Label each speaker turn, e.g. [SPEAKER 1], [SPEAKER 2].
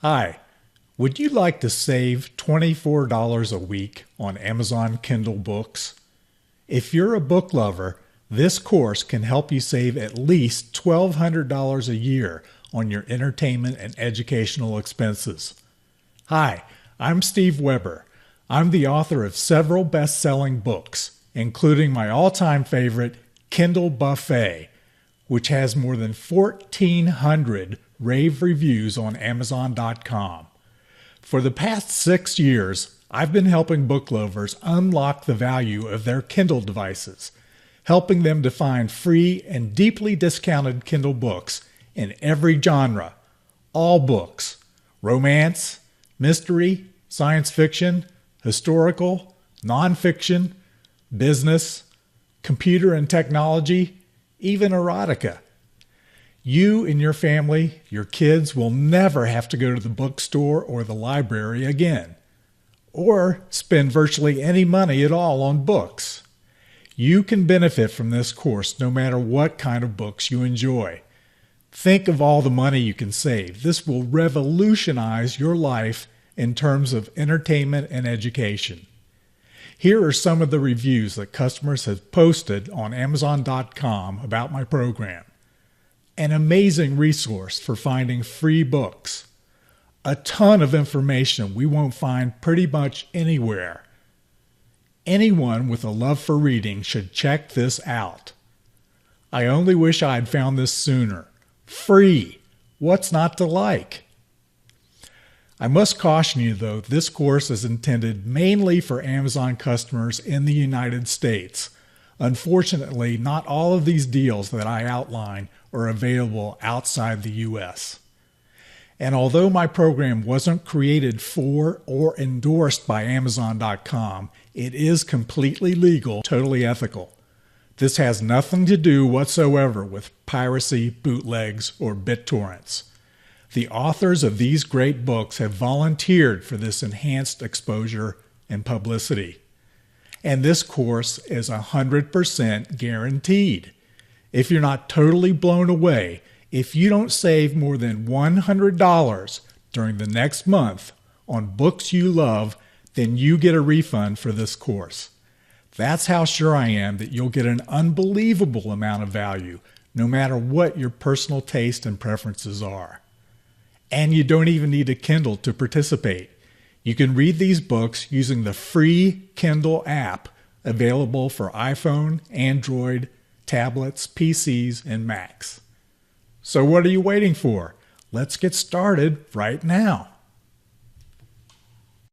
[SPEAKER 1] Hi, would you like to save $24 a week on Amazon Kindle books? If you're a book lover, this course can help you save at least $1,200 a year on your entertainment and educational expenses. Hi, I'm Steve Weber. I'm the author of several best-selling books, including my all-time favorite, Kindle Buffet, which has more than 1,400 rave reviews on Amazon.com. For the past 6 years, I've been helping book lovers unlock the value of their Kindle devices, helping them to find free and deeply discounted Kindle books in every genre. All books: romance, mystery, science fiction, historical, nonfiction, business, computer and technology, even erotica. You and your family, your kids, will never have to go to the bookstore or the library again, or spend virtually any money at all on books. You can benefit from this course no matter what kind of books you enjoy. Think of all the money you can save. This will revolutionize your life in terms of entertainment and education. Here are some of the reviews that customers have posted on Amazon.com about my program. An amazing resource for finding free books. A ton of information we won't find pretty much anywhere. Anyone with a love for reading should check this out. I only wish I had found this sooner. Free! What's not to like? I must caution you, though, this course is intended mainly for Amazon customers in the United States. Unfortunately, not all of these deals that I outline are available outside the U.S. And although my program wasn't created for or endorsed by Amazon.com, it is completely legal, totally ethical. This has nothing to do whatsoever with piracy, bootlegs, or BitTorrents. The authors of these great books have volunteered for this enhanced exposure and publicity. And this course is 100% guaranteed. If you're not totally blown away, if you don't save more than $100 during the next month on books you love, then you get a refund for this course. That's how sure I am that you'll get an unbelievable amount of value, no matter what your personal taste and preferences are. And you don't even need a Kindle to participate. You can read these books using the free Kindle app available for iPhone, Android, tablets, PCs, and Macs. So what are you waiting for? Let's get started right now.